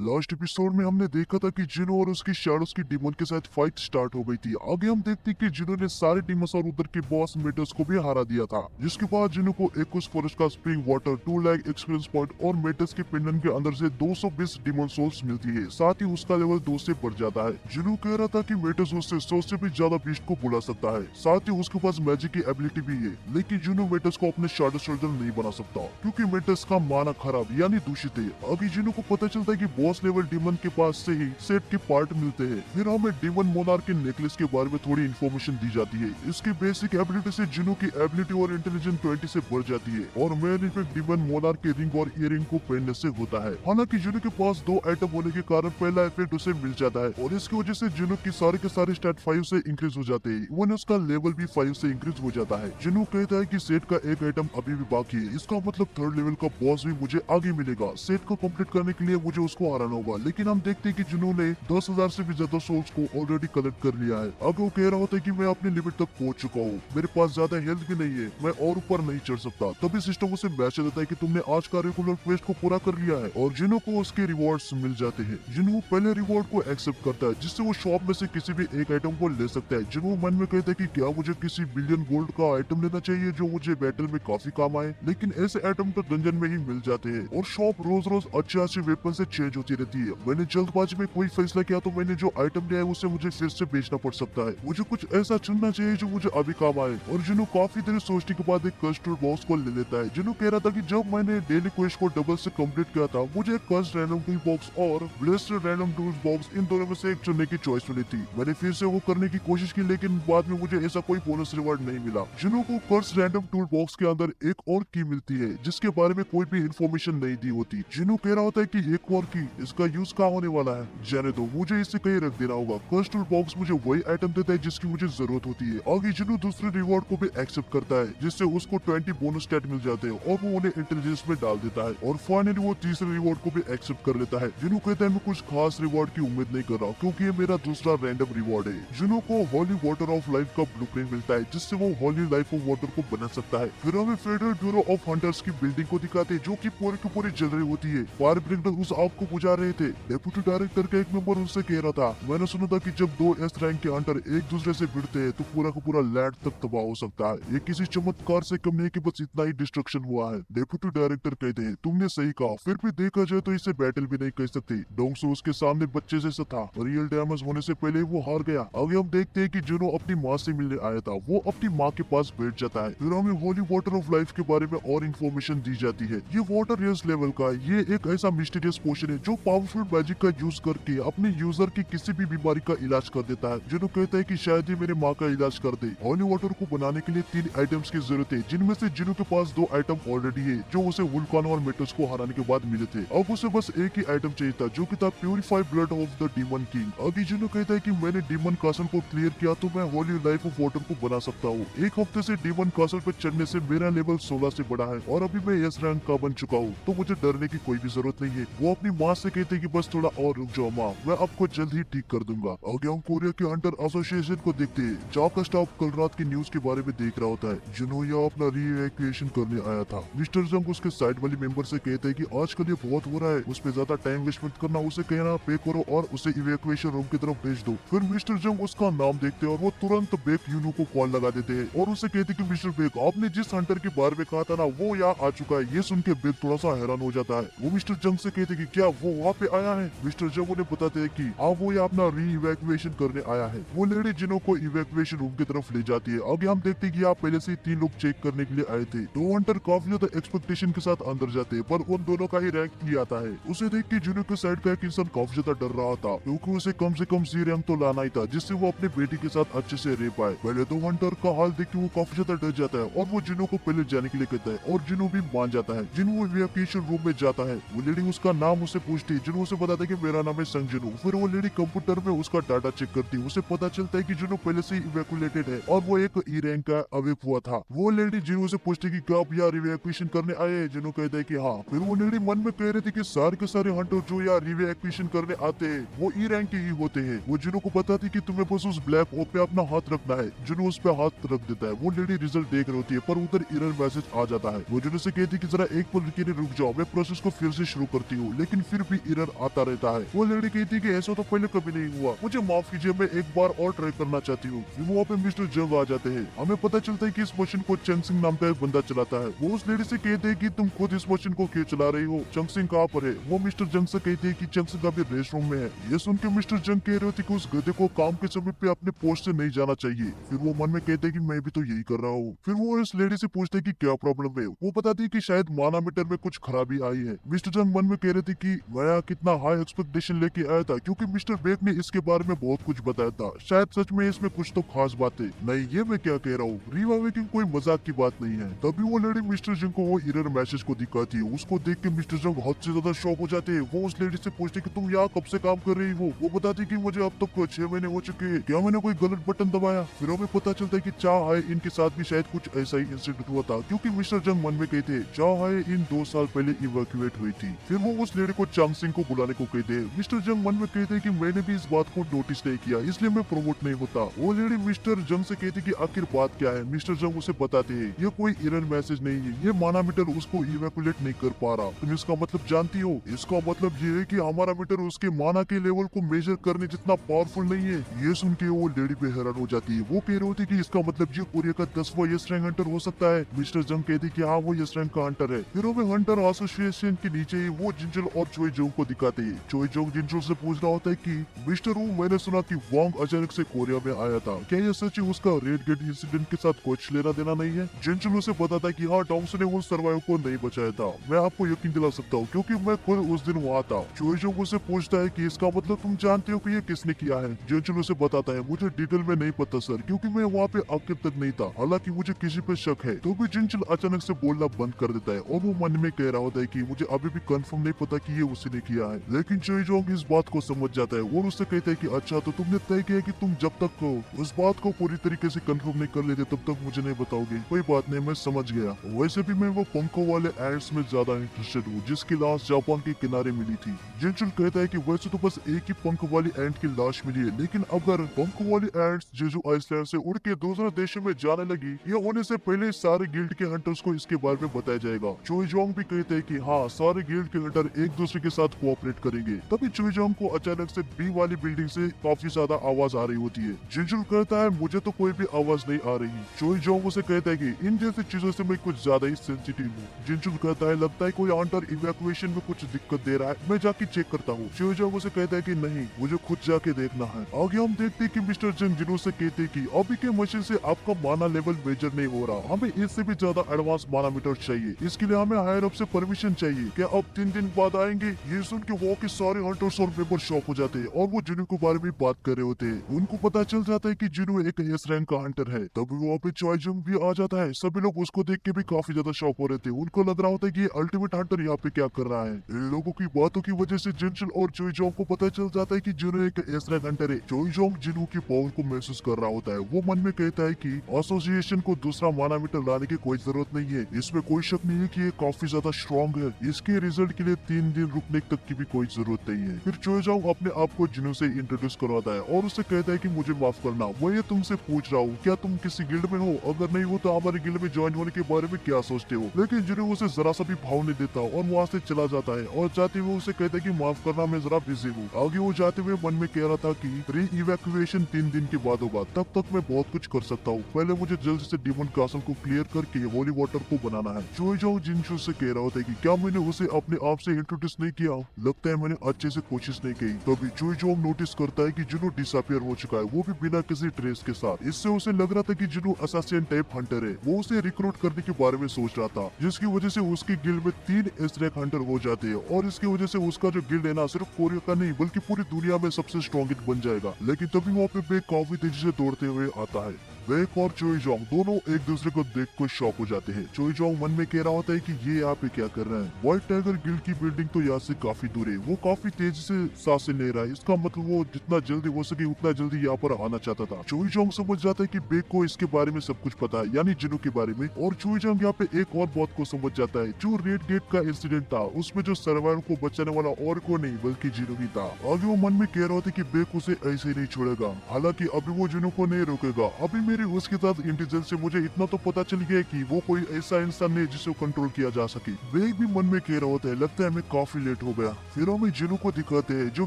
Last episode में हमने देखा था कि जिनो और उसकी शैडोज की डीमन के साथ फाइट स्टार्ट हो गई थी। आगे हम देखते हैं कि जिनो ने सारे डीमंस और उधर के बॉस मेटर्स को भी हरा दिया था, जिसके बाद जिनो को एक्वस फॉरेस्ट का spring water 2 lakh experience point और मेटर्स के पिंडन के अंदर से 220 डीमन सोल्स मिलती है। साथ ही उसका लेवल 2 से बढ़ जाता है। जिनो कह रहा था कि मेटर्स उससे 100 से भी ज्यादा बीस्ट को बुला सकता है। साथ ही उसके पास मैजिक की एबिलिटी भी है, लेकिन जिनो मेटर्स को अपने शैडो सोल्जर नहीं बना सकता क्योंकि मेटर्स का माना खराब यानी दूषित है। आगे जिनो को पता चलता है कि बॉस लेवल डीमन के पास से ही सेट के पार्ट मिलते हैं। फिर हमें डीमन मोनार्क के नेकलेस के बारे में थोड़ी इन्फॉर्मेशन दी जाती है। इसकी बेसिक एबिलिटी से जिनो की एबिलिटी और इंटेलिजेंस 20 से बढ़ जाती है और मेन इफेक्ट डीमन मोनार्क के रिंग और इयरिंग को पहनने से होता है। हालांकि जिनो के पास 2 आइटम होने के कारण पहला इफेक्ट उसे मिल जाता है और इसकी वजह से जिनो की सारे के सारे स्टैट 5 से इंक्रीज हो जाते हैं। इवन उसका लेवल भी 5 से इंक्रीज हो जाता है। जिनो कहता है कि सेट का एक आइटम अभी भी बाकी है, इसका मतलब 3rd लेवल का बॉस भी मुझे आगे मिलेगा। सेट को कंप्लीट करने के लिए मुझे उसको हराना होगा, लेकिन हम देखते हैं कि जिनो ने 10,000 से भी ज्यादा सोल्स को ऑलरेडी कलेक्ट कर लिया है। अब वो कह रहा होता है कि मैं अपनी लिमिट तक पहुंच चुका हूँ, मेरे पास ज्यादा हेल्थ भी नहीं है, मैं और ऊपर नहीं चढ़ सकता। तभी सिस्टम उसे मैसेज देता है कि तुमने आज का रेगुलर क्वेस्ट को पूरा कर लिया है और जिनो को उसके रिवॉर्ड्स मिल जाते हैं। जिनो पहले रिवॉर्ड को एक्सेप्ट करता है, जिससे वो शॉप में से किसी भी एक आइटम को ले सकता है। जिनो मन में कहता है कि क्या मुझे किसी बिलियन गोल्ड का आइटम लेना चाहिए जो मुझे बैटल में काफी काम आए, लेकिन ऐसे आइटम तो डंजन में ही मिल जाते हैं और शॉप रोज रोज अच्छे वेपन से चेंज होती रहती है। मैंने जल्दबाजी में कोई फैसला किया तो मैंने जो आइटम लिया है उसे मुझे फिर से बेचना पड़ सकता है। मुझे कुछ ऐसा चुनना चाहिए जो मुझे अभी काम आए। और जिनो काफी देर सोचने के बाद एक कस्टर्ड बॉक्स को ले लेता है। जिनो कह रहा था कि जब मैंने डेली क्वेस्ट को डबल से कंप्लीट किया था, मुझे एक कस्ट रैंडम टूल बॉक्स और blessed random tool box in दोनों में से एक चुनने की चॉइस मिली थी। मैंने फिर से वो करने की कोशिश की, लेकिन बाद में मुझे ऐसा कोई बोनस रिवार्ड नहीं मिला। जिनो को कस्ट रैंडम टूल बॉक्स के अंदर एक और की मिलती है, जिसके बारे में कोई भी इन्फॉर्मेशन नहीं दी होती। जिनो कह रहा होता है कि एक और की, इसका यूज क्या होने वाला है, जाने दो, मुझे इसे कहीं रख देना होगा। कस्ट टूल बॉक्स मुझे वही आइटम देता है जिसकी मुझे जरूरत होती है। आगे जिनो दूसरे रिवॉर्ड को भी एक्सेप्ट करता है, जिससे उसको 20 बोनस स्टैट मिल जाते हैं और वो उन्हें इंटेलिजेंस में डाल देता है। और फाइनली वो तीसरे रिवॉर्ड को भी एक्सेप्ट कर लेता है। जिनो कहता है मैं कुछ खास रिवॉर्ड की उम्मीद नहीं कर रहा क्योंकि ये मेरा दूसरा रैंडम रिवॉर्ड है। जिनो को होली वाटर ऑफ लाइफ का ब्लूप्रिंट मिलता है, जिससे वो होली लाइफ ऑफ वाटर को बना सकता है। फिर हमें फेडरल ब्यूरो ऑफ हंटर्स की बिल्डिंग को दिखाते हैं, जो कि पूरी की पूरी जल रही होती है। फायर ब्रिगेड उस आग को बुझा रहे थे। डेप्यूटी डायरेक्टर का एक मेंबर उनसे कह रहा था, मैंने सुना था कि जब 2 एस रैंक के हंटर एक दूसरे से भिड़ते हैं तो पूरा का पूरा लैंड तक तबाह हो सकता है। ये किसी चमत्कार से कम नहीं कि बस इतना ही डिस्ट्रक्शन हुआ है। डेप्यूटी डायरेक्टर कहते हैं, तुमने सही कहा, फिर भी देखा जाए तो इसे बैटल भी नहीं कह सकते। डोंगसो उसके सामने बच्चे जैसा था, रियल डैमेज होने से पहले वो हार गया। आगे हम देखते हैं कि जिनो अपनी माँ से मिलने आया था, वो अपनी माँ के पास बैठ जाता है। फिर हमें होली वाटर ऑफ लाइफ के बारे में और इन्फॉर्मेशन दी जाती है। ये वाटर रेस लेवल का है। ये एक ऐसा मिस्टीरियस पोशन है जो पावरफुल मैजिक का यूज करके अपने यूजर की किसी भी बीमारी का इलाज कर देता है। जिनो कहता है कि शायद ही मेरे माँ का इलाज कर दे। होली वाटर को बनाने के लिए 3 आइटम्स की जरूरत है, जिनमें से जिनो के पास 2 आइटम ऑलरेडी है जो उसे वुल्कान और मेटल्स को हराने के बाद मिले थे। अब उसे बस एक ही आइटम चाहिए था, जो कि था purified blood of the demon king. अभी जिनो कहता है कि मैंने डीमन कासल को क्लियर किया तो मैं होली लाइफ ऑफ वाटर को बना सकता हूँ। एक हफ्ते से डीमन कासल पे चढ़ने से मेरा लेवल 16 से बढ़ा है और अभी मैं एस रैंक का बन चुका हूँ, तो मुझे डरने की कोई भी जरूरत नहीं है। वो अपनी माँ से कहते कि बस थोड़ा और रुक जाओ माँ, मैं आपको जल्द ही ठीक कर दूंगा। आगे हम कोरिया के हंटर एसोसिएशन को देखते हैं, जहाँ का स्टाफ कल रात की न्यूज के बारे में देख रहा होता है। जिनो यहाँ अपना रीइवैक्यूएशन करने आया था। मिस्टर जंग उसके साइड वाली मेंबर से कहते हैं कि आजकल ये बहुत हो रहा है, उस पर ज्यादा टाइम वेस्ट मत करना, उसे कहना पे करो और उसे इवैक्यूएशन रूम की तरफ भेज दो। फिर मिस्टर जंग उसका नाम देखते हैं और वो तुरंत बेक यूनो को कॉल लगा देते हैं और उसे कहते कि मिस्टर बेक, आपने जिस हंटर के बारे में कहा था ना, वो यहाँ आ चुका है। ये सुन के बेक थोड़ा सा हैरान हो जाता है। वो मिस्टर जंग से कहते कि क्या वो वहाँ पे आया है। मिस्टर जंग उन्हें बताते हैं कि हाँ, वो यहाँ अपना री-इवैक्यूएशन करने आया है। वो लेडी जिनो को इवैक्यूएशन रूम की तरफ ले जाती है। आगे हम देखते हैं कि यहाँ पहले से 3 लोग चेक करने के लिए आए थे। 2 हंटर काफी ज्यादा एक्सपेक्टेशन के साथ अंदर जाते हैं, पर उन दोनों का ही रैंक ही आता है। उसे देख के जिनो के साइड का एक इंसान काफी ज्यादा डर रहा था, क्योंकि उसे कम से कम C रैंक तो लाना ही था, जिससे वो अपने बेटी के साथ अच्छे से रह पाए। पहले 2 हंटर का हाल देख के वो काफी ज्यादा डर जाता है और वो जिनो को पहले जाने के लिए कहता है और जिनो भी मान जाता है। जिनो इवैक्यूएशन रूम में जाता है। वो लेडी उसका नाम उसे पूछती है। जिनो उसे बताता है कि मेरा नाम है संग जिनो। फिर वो लेडी कंप्यूटर में उसका डाटा चेक करती है। उसे पता चलता है कि जिनो पहले से इवैक्यूएटेड है और वो एक E रैंक का अवेक हुआ था। वो लेडी जिनो से पूछती है कि क्या आप यार इवैक्यूएशन करने आए हैं। जिनो कहता है कि हाँ। फिर वो लेडी मन में कह रही थी कि सारे के सारे हंटर जो यार इवैक्यूएशन करने आते हैं वो E रैंक के ही होते हैं। वो जिनो को बताती कि तुम्हें बस उस ब्लैक ओप पे अपना हाथ रखना है। जिनो उस पे हाथ रख देता है। वो लेडी रिजल्ट देख रही होती है, पर उधर एरर मैसेज आ जाता है। वो जिनो से कहती कि जरा एक पल रुक जाओ, मैं प्रोसेस को फिर से शुरू करती हूँ। लेकिन फिर भी एरर आता रहता है। वो लेडी कहती है कि ऐसा तो पहले कभी नहीं हुआ, मुझे माफ कीजिए, मैं एक बार और ट्राई करना चाहती हूँ। वहाँ पे मिस्टर जंग आ जाते हैं। हमें पता चलता है कि इस मशीन को चंग सिंह नाम का एक बंदा चलाता है। वो उस लेडी से कहते हैं कि तुम खुद इस मशीन को क्यों चला रही हो, चंग सिंह कहाँ पर है। वो मिस्टर जंग से कहते हैं कि चंग सिंह अभी रेस्ट रूम में है। ये सुन के मिस्टर जंग कह रहे थे कि उस गधे को काम के समय पे अपने पोस्ट से नहीं जाना चाहिए। फिर वो मन में कहते हैं कि मैं भी तो यही कर रहा हूँ। फिर वो इस लेडी से पूछते हैं कि क्या प्रॉब्लम है। वो बताती है कि शायद मानामीटर में कुछ खराबी आई है। मिस्टर जंग मन में कह रहे थे कि मैं कितना हाई एक्सपेक्टेशन लेके आया था, क्योंकि मिस्टर बेक ने इसके बारे में बहुत कुछ बताया था। शायद सच में इसमें कुछ तो खास बात है। नहीं, ये मैं क्या कह रहा हूँ, रीवाइविंग कोई मजाक की बात नहीं है। तभी वो लेडी मिस्टर जंग को वो एरर मैसेज को दिखाती है। उसको देख के मिस्टर जंग हद से ज्यादा शॉक हो जाते हैं। वो उस लेडी से पूछते कि तुम यहाँ कब से काम कर रही हो। वो बताती कि मुझे अब तक 6 महीने हो चुके हैं। क्या मैंने कोई गलत बटन दबाया। फिर हमें पता चलता है कि चाह है इनके साथ भी शायद कुछ ऐसा ही इंसिडेंट हुआ था, क्योंकि मिस्टर जंग मन में कहते चाह है इन 2 साल पहले इवैक्यूएट हुई थी। फिर वो उस लेडी को चांग सिंह को बुलाने को कहते हैं। मिस्टर जंग मन में कहते हैं कि मैंने भी इस बात को नोटिस नहीं किया, इसलिए मैं प्रमोट नहीं होता। वो लेडी मिस्टर जंग से कहती कि आखिर बात क्या है। मिस्टर जंग उसे बताते हैं ये कोई एरर मैसेज नहीं है, ये मानामीटर उसको इवैक्यूएट नहीं कर पा रहा। तुम इसका मतलब जानती हो। इसका मतलब ये है कि हमारा मीटर उसके माना के लेवल को मेजर करने जितना पावरफुल नहीं है। ये सुन के वो लेडी पे हैरान हो जाती है। वो कह रही होती कि इसका मतलब ये कोरिया का 10वां यस रैंक हंटर हो सकता है। मिस्टर जंग कहते कि हाँ वो यस रैंक का हंटर है। फिर हमें हंटर एसोसिएशन के नीचे ही वो जिंजल और चोई जोंग को दिखाते हैं। चोई जोंग जिंजल से पूछ रहा होता है कि मिस्टर वू, मैंने सुना कि वांग अचानक से कोरिया में आया था, क्या ये सच है? उसका रेड गेट इंसिडेंट के साथ कुछ लेना देना नहीं है। जिंजल उसे बताता है कि हाँ टॉम्स ने उन सर्वाइवर को नहीं बचाया था। मैं आपको यकीन दिला सकता हूँ क्योंकि मैं खुद उस दिन वहाँ था। चोई जोंग उसे पूछता है कि इसका मतलब तुम जानते हो कि ये किसने किया है। जिंजल उसे बताता है मुझे डिटेल में नहीं पता सर, क्योंकि मैं वहाँ पे आखिर तक नहीं था। हालांकि मुझे किसी पे शक है। तो भी जिंजल अचानक से बोलना बंद कर देता है और वो मन में कह रहा होता है कि मुझे अभी भी कंफर्म नहीं पता कि ये उसी ने किया है। लेकिन चोई जोंग इस बात को समझ जाता है और उससे कहता है कि अच्छा तो तुमने तय किया कि तुम जब तक उस बात को पूरी तरीके से कंफर्म नहीं कर लेते तब तक मुझे नहीं बताओगे। कोई बात नहीं, मैं समझ गया। वैसे भी मैं वो पंखों वाले एड्स में ज्यादा इंटरेस्टेड हूँ जिसकी लाश जापान के किनारे मिली थी। जिंजल कहता है कि वैसे तो बस एक ही पंख वाली एंट की लाश मिली है, लेकिन अगर पंख वाली एंट्स जेजू आइसलैंड से उड़ के दूसरे देशों में जाने लगी या होने से पहले सारे गिल्ड के हंटर्स को इसके बारे में बताया जाएगा। चोई जोंग भी कहते हैं कि हाँ सारे गिल्ड के हंटर एक दूसरे के साथ कोऑपरेट करेंगे। तभी चोई जोंग को अचानक से बी वाली बिल्डिंग से काफी ज्यादा आवाज आ रही होती है। जिंजल कहता है मुझे तो कोई भी आवाज नहीं आ रही। चोई जोंग उसे कहता है कि इन जैसी चीजों से मैं कुछ ज्यादा ही सेंसिटिव हूँ। जिंजल कहता है लगता है कोई हंटर इवैक्यूएशन में कुछ दिक्कत दे रहा है, मैं जाके चेक करता हूँ। चोई जोंग उसे कहता है कि नहीं, मुझे खुद जाके देखना है। आगे हम देखते हैं कि मिस्टर जंग जिन्हों से कहते हैं कि अभी के मशीन से आपका माना लेवल मेजर नहीं हो रहा, हमें इससे भी ज्यादा एडवांस माना मीटर चाहिए। इसके लिए हमें हायर अप से परमिशन चाहिए। क्या अब 3 दिन बाद आएंगे? ये सुन के वहाँ के सारे हंटर्स और मेंबर शॉक हो जाते हैं और वो जिन्हों के बारे में बात कर रहे होते हैं। उनको पता चल जाता है कि जिन्हों एक एस रैंक का हंटर है। तभी वहाँ पे चोई जोंग भी आ जाता है। सभी लोग उसको देख के भी काफी ज्यादा शॉक हो रहे थे। उनको लग रहा होता है कि ये अल्टीमेट हंटर यहाँ पे क्या कर रहा है। इन लोगों की बातों की वजह से जिंजल और चोई जोंग को पता चल जाता है कि जिन्हों एक एस रैंक हंटर है। चोई जोंग जिन्हों की पावर को महसूस कर रहा होता है। वो मन में कहता है कि एसोसिएशन को दूसरा माना मीटर लाने की कोई जरूरत नहीं है। इसमें कोई शक नहीं है कि ये काफी ज्यादा स्ट्रॉन्ग है। इसके रिजल्ट के लिए 3 दिन रुकने तक की भी कोई जरूरत नहीं है। फिर चोई जोंग अपने आप को जिन्हों से इंट्रोड्यूस करवाता है और उससे कहता है कि मुझे माफ करना, मैं ये तुमसे पूछ रहा हूँ क्या तुम किसी गिल्ड में हो? अगर नहीं हो तो हमारे गिल्ड में ज्वाइन होने के बारे में क्या सोचते हो? लेकिन जिन्हों उसे जरा सा भी भाव नहीं देता और वहाँ से चला जाता है और जाते हुए उसे कहता है कि माफ करना, मैं जरा बिजी हूँ। आगे वो जाते हुए मन में कह रहा था कि री इवैक्यूएशन 3 दिन के बाद होगा, तब तक मैं बहुत कुछ कर सकता हूँ। पहले मुझे जल्द से डीमन कासल को क्लियर करके होली वाटर को बनाना है। चोई जोंग जिंजू से कह रहा होता है कि क्या मैंने उसे अपने आप से इंट्रोड्यूस नहीं किया? लगता है मैंने अच्छे से कोशिश नहीं की। तभी चोई जोंग नोटिस करता है कि जिन्हो डिसअपियर हो चुका है, वो भी बिना किसी ट्रेस के साथ। इससे उसे लग रहा था कि जिन्हो असैसिन टाइप हंटर है। वो उसे रिक्रूट करने के बारे में सोच रहा था, जिसकी वजह से उसकी गिल्ड में 3 एस रैंक हंटर हो जाते हैं और इसकी वजह से उसका जो गिल्ड है ना सिर्फ कोरिया का नहीं बल्कि पूरी दुनिया में सबसे स्ट्रॉन्गेस्ट बन जाएगा। लेकिन तभी वहाँ पे बेक काफी तेजी से दौड़ते हुए आता है। बेक और चोई जोंग दोनों एक दूसरे को देख कर शॉक हो जाते हैं। चोई जोंग मन में कह रहा होता है कि ये यहाँ पे क्या कर रहा है। व्हाइट टाइगर गिल्ड की बिल्डिंग तो यहाँ से काफी दूर है। वो काफी तेजी से सांसें ले रहा है। इसका मतलब वो जितना जल्दी हो सके उतना जल्दी यहाँ पर आना चाहता था। चोई जोंग समझ जाता है कि बेक को इसके बारे में सब कुछ पता है, यानी जिन्हों के बारे में। और चोई जोंग यहाँ पे एक और बात को समझ जाता है, जो रेड गेट का इंसिडेंट था उसमें जो सर्वाइवर को बचाने वाला और को नहीं बल्कि जिन्हों ही था। आगे वो मन में कह रहा होता है कि बेक उसे ऐसे ही नहीं छोड़ेगा। हालांकि अभी वो जिन्हों को नहीं रोकेगा। अभी मेरे मेरी उसके साथ इंटेलिजेंस से मुझे इतना तो पता चल गया कि वो कोई ऐसा इंसान नहीं जिसे कंट्रोल किया जा सके। वेग भी मन में कह रहा होता है, लगता है मैं काफी लेट हो गया। फिर हमें जिनू को दिखाते हैं जो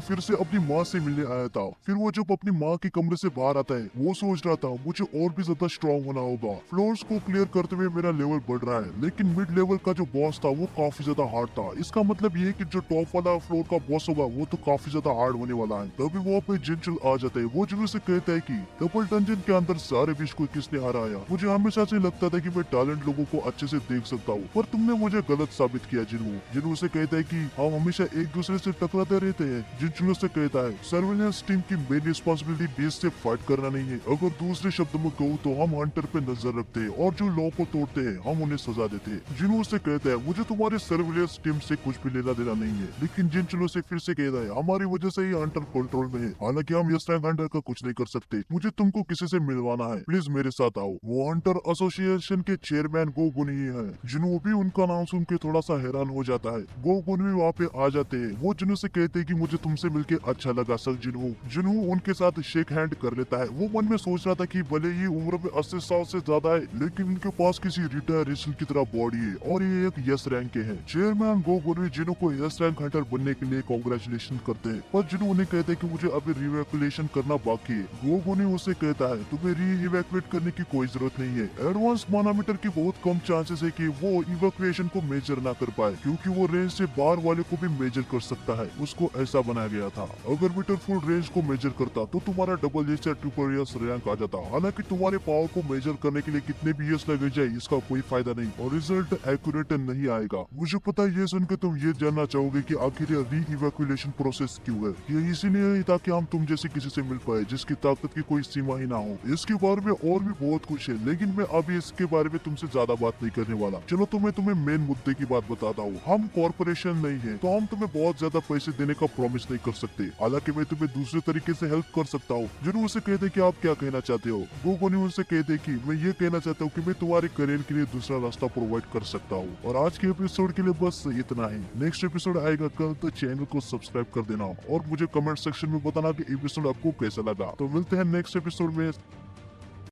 फिर से अपनी माँ से मिलने आया था। फिर वो जब अपनी माँ के कमरे से बाहर आता है वो सोच रहा था मुझे और भी ज्यादा स्ट्रॉन्ग होना होगा। फ्लोर्स को क्लियर करते हुए मेरा लेवल बढ़ रहा है, लेकिन मिड लेवल का जो बॉस था वो काफी ज्यादा हार्ड था। इसका मतलब ये है कि जो टॉप वाला फ्लोर का बॉस होगा वो तो काफी ज्यादा हार्ड होने वाला है। तभी वहाँ पे जिनचुल आ जाता है। वो जिनू से कहता है कि डबल डंजन के अंदर सारे विश को किसने हराया। मुझे हमेशा से लगता था कि मैं टैलेंट लोगों को अच्छे से देख सकता हूँ, पर तुमने मुझे गलत साबित किया। जिनू से कहता है कि हम हमेशा एक दूसरे से टकराते रहते हैं। जिनचुल से कहता है सर्वेलेंस टीम की मेन रिस्पॉन्सिबिलिटी बेस से फाइट करना नहीं है। अगर दूसरे शब्द में कहूँ तो हम हंटर पे नजर रखते हैं और जो लॉ को तोड़ते हैं हम उन्हें सजा देते हैं। जिनू से कहता है मुझे तुम्हारे सर्वेलेंस टीम से कुछ भी लेना देना नहीं है। लेकिन जिनचुल से फिर से कहता है हमारी वजह से ही हंटर कंट्रोल में है, हालांकि हम यस रैंक हंटर का कुछ नहीं कर सकते। मुझे तुमको किसी से मिलवाना है, प्लीज मेरे साथ आओ। वो हंटर एसोसिएशन के चेयरमैन गोगुन ही है। जिनू भी उनका नाम सुन के थोड़ा सा हैरान हो जाता है। गोगुन भी वहाँ पे आ जाते हैं। वो जिनू से कहते हैं कि मुझे तुमसे मिलके अच्छा लगा सर जिनू। जिनू उनके साथ शेक हैंड कर लेता है। वो मन में सोच रहा था कि भले ही उम्र में 80 साल से ज्यादा है, लेकिन इनके पास किसी रिटायर रेसल की तरह बॉडी है और ये एक यस रैंक के हैं। चेयरमैन गोगुन भी जिनू को यस रैंक हंटर बनने के लिए कांग्रेचुलेशन करते हैं, पर जिनू उन्हें कहते हैं कि मुझे अभी रिवैक्यूलेशन करना बाकी है। गोगुन उसे कहता है तुम्हें री इवैक्यूएट करने की कोई जरूरत नहीं है। एडवांस मानोमीटर की बहुत कम चांसेस है कि वो इवैक्यूएशन को मेजर ना कर पाए, क्योंकि वो रेंज से बाहर वाले को भी मेजर कर सकता है। उसको ऐसा बनाया गया था। अगर मीटर फुल रेंज को मेजर करता तो तुम्हारा डबल एस या ट्रिपल एस रैंक आ जाता। हालांकि तुम्हारे पावर को मेजर करने के लिए कितने भी एस लगे जाए इसका कोई फायदा नहीं और रिजल्ट एक्यूरेट नहीं आएगा। मुझे पता है ये सुनकर तुम ये जानना चाहोगे कि आखिर ये री इवैक्यूएशन प्रोसेस क्यों है। ये इसीलिए है ताकि हम तुम जैसे किसी से मिल पाए जिसकी ताकत की कोई सीमा ही ना हो। इसके बारे में और भी बहुत कुछ है, लेकिन मैं अभी इसके बारे में तुमसे ज्यादा बात नहीं करने वाला। चलो तुम्हें मेन मुद्दे की बात बताता हूँ। हम कॉर्पोरेशन नहीं है तो हम तुम्हें बहुत ज्यादा पैसे देने का प्रॉमिस नहीं कर सकते। हालांकि मैं तुम्हें दूसरे तरीके से हेल्प कर सकता हूँ। जिन्होंने उसे कहते कि आप क्या कहना चाहते हो। गोगोनी उनसे कहते कि मैं ये कहना चाहता हूँ कि मैं तुम्हारे करियर के लिए दूसरा रास्ता प्रोवाइड कर सकता हूँ। और आज के एपिसोड के लिए बस इतना ही। नेक्स्ट एपिसोड आएगा कल, तो चैनल को सब्सक्राइब कर देना और मुझे कमेंट सेक्शन में बताना कि एपिसोड आपको कैसा लगा। तो मिलते हैं नेक्स्ट एपिसोड में।